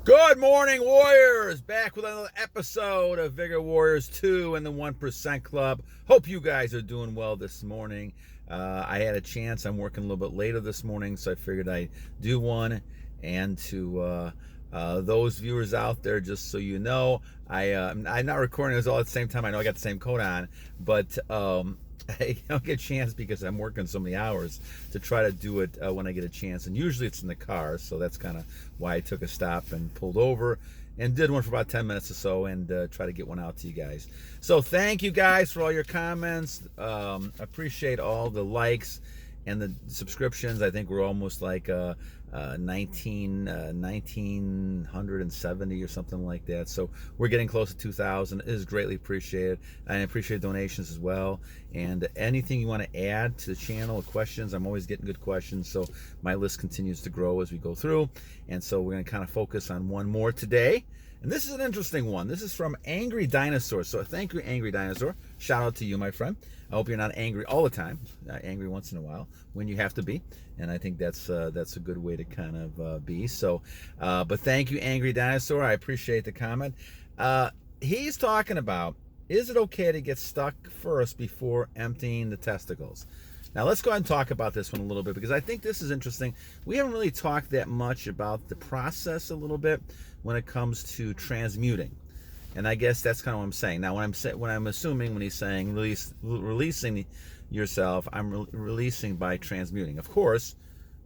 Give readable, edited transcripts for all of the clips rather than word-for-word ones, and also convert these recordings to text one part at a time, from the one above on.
Good morning, Warriors! Back with another episode of Vigor Warriors 2 and the 1% Club. Hope you guys are doing well this morning. I had a chance. I'm working a little bit later this morning, so I figured I'd do one. And to those viewers out there, just so you know, I'm not recording this all at the same time. I know I got the same coat on, but I don't get a chance because I'm working so many hours to try to do it when I get a chance. And usually it's in the car, so that's kind of why I took a stop and pulled over and did one for about 10 minutes or so and try to get one out to you guys. So thank you guys for all your comments. Appreciate all the likes and the subscriptions. I think we're almost like 1970 or something like that. So we're getting close to 2,000. It is greatly appreciated. I appreciate donations as well. And anything you want to add to the channel, questions, I'm always getting good questions. So my list continues to grow as we go through. And so we're going to kind of focus on one more today. And this is an interesting one. This is from Angry Dinosaur. So thank you, Angry Dinosaur. Shout out to you, my friend. I hope you're not angry all the time. Angry once in a while when you have to be. And I think that's a good way to kind of be. So, but thank you, Angry Dinosaur. I appreciate the comment. He's talking about, is it okay to get stuck first before emptying the testicles? Now, let's go ahead and talk about this one a little bit because I think this is interesting. We haven't really talked that much about the process a little bit when it comes to transmuting. And I guess that's kind of what I'm saying. Now, when I'm assuming when he's saying releasing yourself, I'm releasing by transmuting. Of course,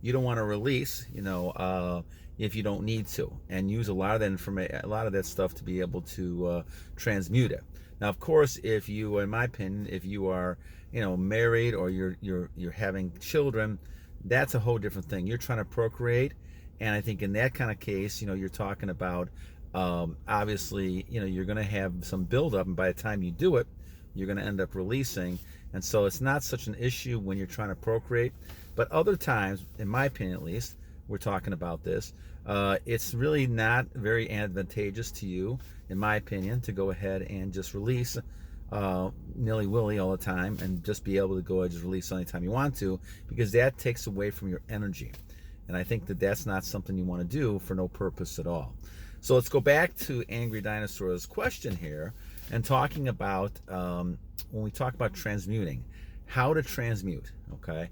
you don't want to release, if you don't need to, and use a lot of that information, a lot of that stuff to be able to transmute it. Now, of course, if you, in my opinion, if you are, married or you're having children, that's a whole different thing. You're trying to procreate, and I think in that kind of case, you're talking about. Obviously, you're going to have some buildup, and by the time you do it, you're going to end up releasing. And so it's not such an issue when you're trying to procreate. But other times, in my opinion at least, we're talking about this, it's really not very advantageous to you, in my opinion, to go ahead and just release nilly-willy all the time and just be able to go ahead and just release anytime you want to, because that takes away from your energy. And I think that that's not something you want to do for no purpose at all. So let's go back to Angry Dinosaur's question here and talking about when we talk about transmuting, how to transmute, okay?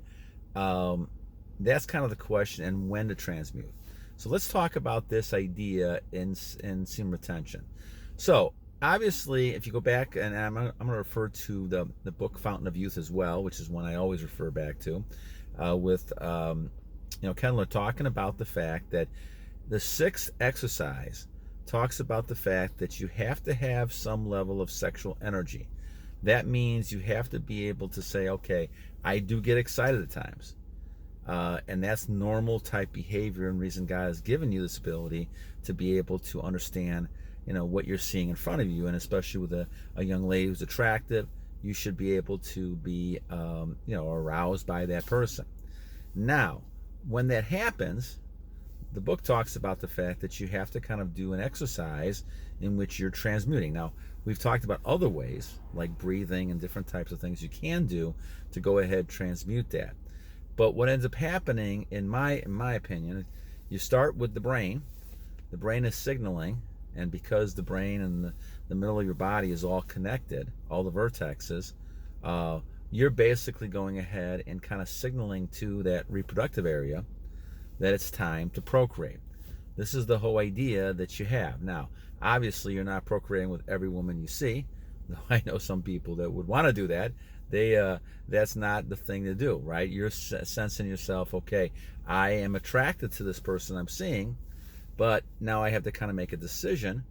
That's kind of the question, and when to transmute. So let's talk about this idea in semen retention. So obviously, if you go back, and I'm going to refer to the book Fountain of Youth as well, which is one I always refer back to, with Kendler talking about the fact that the sixth exercise talks about the fact that you have to have some level of sexual energy. That means you have to be able to say, okay, I do get excited at times. And that's normal type behavior, and reason God has given you this ability to be able to understand, what you're seeing in front of you. And especially with a young lady who's attractive, you should be able to be, aroused by that person. Now, when that happens, the book talks about the fact that you have to kind of do an exercise in which you're transmuting. Now, we've talked about other ways, like breathing and different types of things you can do to go ahead and transmute that. But what ends up happening, in my opinion, you start with the brain. The brain is signaling, and because the brain and the middle of your body is all connected, all the vertexes, you're basically going ahead and kind of signaling to that reproductive area that it's time to procreate. This is the whole idea that you have. Now, obviously, you're not procreating with every woman you see, though I know some people that would want to do that. That's not the thing to do, right? You're sensing yourself, okay, I am attracted to this person I'm seeing, but now I have to kind of make a decision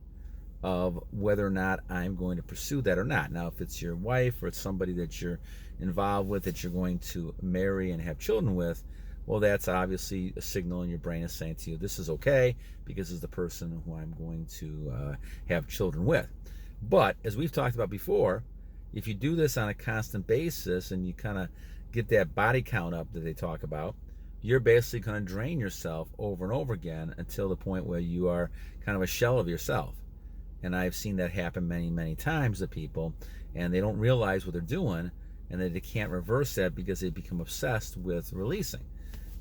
of whether or not I'm going to pursue that or not. Now, if it's your wife or it's somebody that you're involved with, that you're going to marry and have children with, well, that's obviously a signal in your brain is saying to you, this is okay, because this is the person who I'm going to have children with. But as we've talked about before, if you do this on a constant basis and you kind of get that body count up that they talk about, you're basically going to drain yourself over and over again until the point where you are kind of a shell of yourself. And I've seen that happen many, many times to people, and they don't realize what they're doing, and that they can't reverse that because they become obsessed with releasing.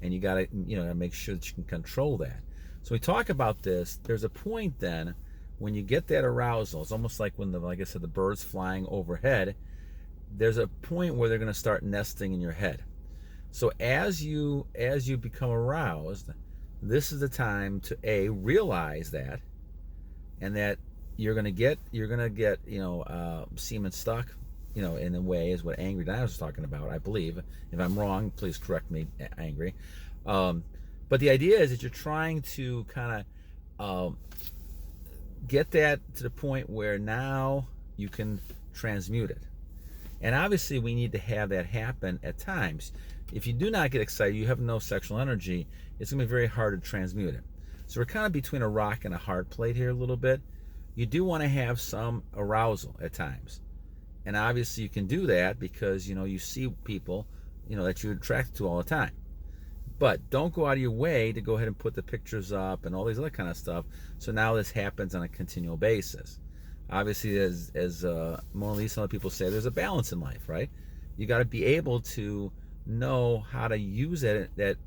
And you got to, make sure that you can control that. So we talk about this. There's a point then when you get that arousal. It's almost like when like I said, the birds flying overhead. There's a point where they're going to start nesting in your head. So as you become aroused, this is the time to realize that, and that you're gonna get semen stuck, in a way is what Angry Dinosaur is talking about, I believe. If I'm wrong, please correct me, Angry. But the idea is that you're trying to kind of get that to the point where now you can transmute it. And obviously we need to have that happen at times. If you do not get excited, you have no sexual energy, it's going to be very hard to transmute it. So we're kind of between a rock and a hard plate here a little bit. You do want to have some arousal at times. And obviously you can do that because, you see people, that you're attracted to all the time. But don't go out of your way to go ahead and put the pictures up and all these other kind of stuff. So now this happens on a continual basis. Obviously, as Mona Lisa and other people say, there's a balance in life, right? You got to be able to know how to use that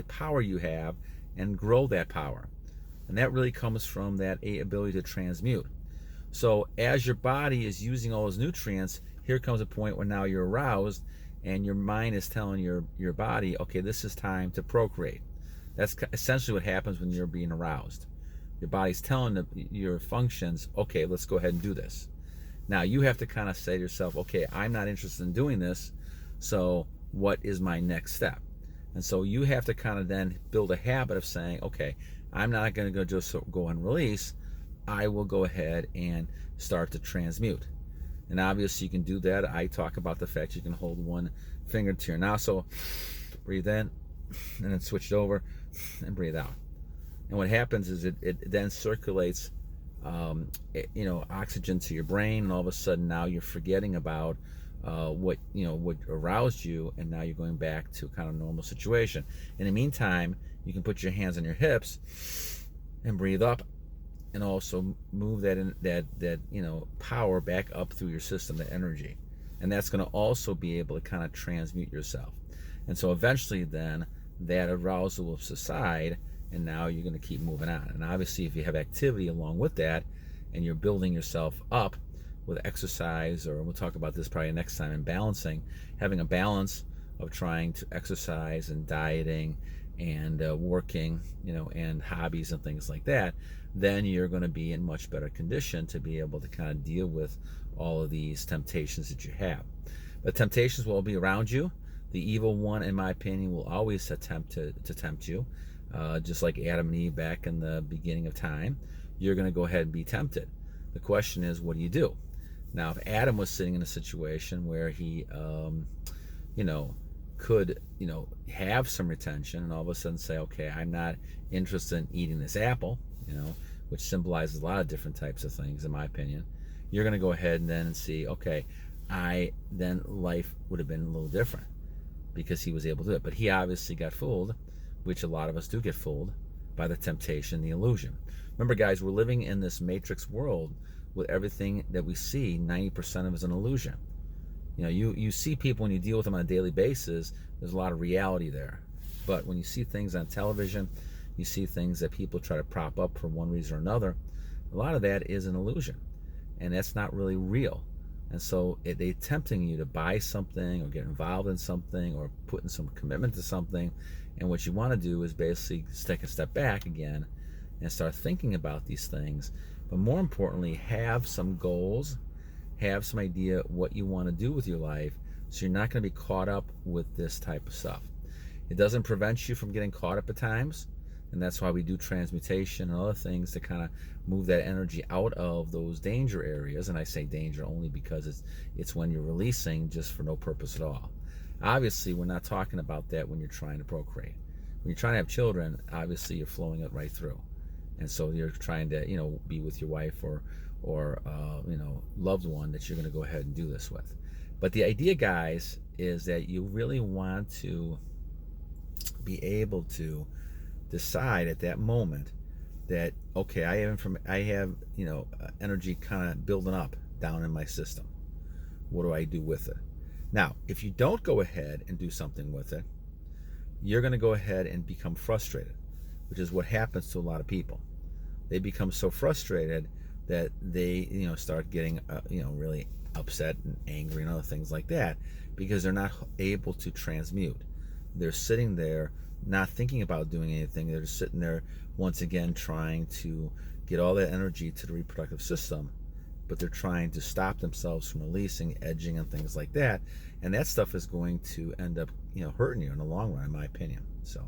power you have and grow that power. And that really comes from that ability to transmute. So as your body is using all those nutrients, here comes a point where now you're aroused and your mind is telling your body, okay, this is time to procreate. That's essentially what happens when you're being aroused. Your body's telling your functions, okay, let's go ahead and do this. Now you have to kind of say to yourself, okay, I'm not interested in doing this, so what is my next step? And so you have to kind of then build a habit of saying, okay, I'm not going to go just go and release. I will go ahead and start to transmute. And obviously you can do that. I talk about the fact you can hold one finger to your nostril, breathe in, and then switch it over and breathe out. And what happens is it then circulates oxygen to your brain, and all of a sudden now you're forgetting about what aroused you, and now you're going back to kind of normal situation. In the meantime, you can put your hands on your hips and breathe up, and also move that power back up through your system, the energy, and that's going to also be able to kind of transmute yourself. And so eventually then that arousal will subside, and now you're going to keep moving on. And obviously if you have activity along with that, and you're building yourself up with exercise, or we'll talk about this probably next time, in balancing, having a balance of trying to exercise and dieting and working, and hobbies and things like that, then you're going to be in much better condition to be able to kind of deal with all of these temptations that you have. But temptations will be around you. The evil one, in my opinion, will always attempt to tempt you. Just like Adam and Eve back in the beginning of time, you're going to go ahead and be tempted. The question is, what do you do? Now, if Adam was sitting in a situation where he, could, have some retention, and all of a sudden say, okay, I'm not interested in eating this apple, which symbolizes a lot of different types of things, in my opinion, you're going to go ahead and then see, okay, then life would have been a little different because he was able to do it. But he obviously got fooled, which a lot of us do get fooled by the temptation, the illusion. Remember, guys, we're living in this matrix world with everything that we see, 90% of it is an illusion. You see people, when you deal with them on a daily basis, there's a lot of reality there. But when you see things on television, you see things that people try to prop up for one reason or another, a lot of that is an illusion. And that's not really real. And so they're tempting you to buy something or get involved in something or put in some commitment to something. And what you want to do is basically take a step back again and start thinking about these things. But more importantly, have some goals, have some idea what you want to do with your life, so you're not going to be caught up with this type of stuff. It doesn't prevent you from getting caught up at times, and that's why we do transmutation and other things to kind of move that energy out of those danger areas. And I say danger only because it's when you're releasing just for no purpose at all. Obviously, we're not talking about that when you're trying to procreate. When you're trying to have children, obviously you're flowing it right through. And so you're trying to, be with your wife or loved one that you're going to go ahead and do this with. But the idea, guys, is that you really want to be able to decide at that moment that, okay, I have energy kind of building up down in my system. What do I do with it? Now, if you don't go ahead and do something with it, you're going to go ahead and become frustrated. which is what happens to a lot of people. They become so frustrated that they, start getting, really upset and angry and other things like that, because they're not able to transmute. They're sitting there not thinking about doing anything. They're just sitting there once again trying to get all that energy to the reproductive system, but they're trying to stop themselves from releasing, edging, and things like that. And that stuff is going to end up, hurting you in the long run, in my opinion. So,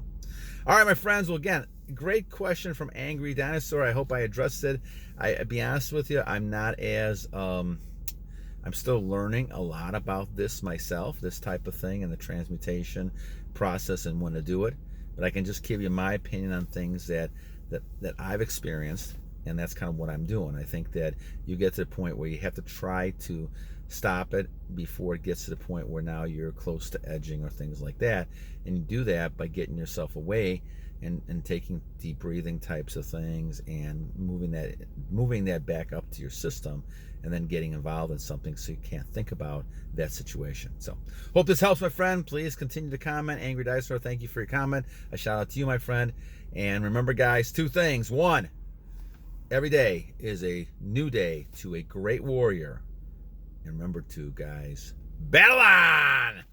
all right, my friends. Well, again, great question from Angry Dinosaur. I hope I addressed it. I'll be honest with you, I'm not as, I'm still learning a lot about this myself, this type of thing, and the transmutation process and when to do it. But I can just give you my opinion on things that I've experienced, and that's kind of what I'm doing. I think that you get to the point where you have to try to stop it before it gets to the point where now you're close to edging or things like that. And you do that by getting yourself away and taking deep breathing types of things and moving that back up to your system, and then getting involved in something so you can't think about that situation. So hope this helps, my friend. Please continue to comment. Angry Dinosaur, thank you for your comment. A shout out to you, my friend. And remember, guys, 2 things. 1, every day is a new day to a great warrior. And remember, 2, guys, battle on!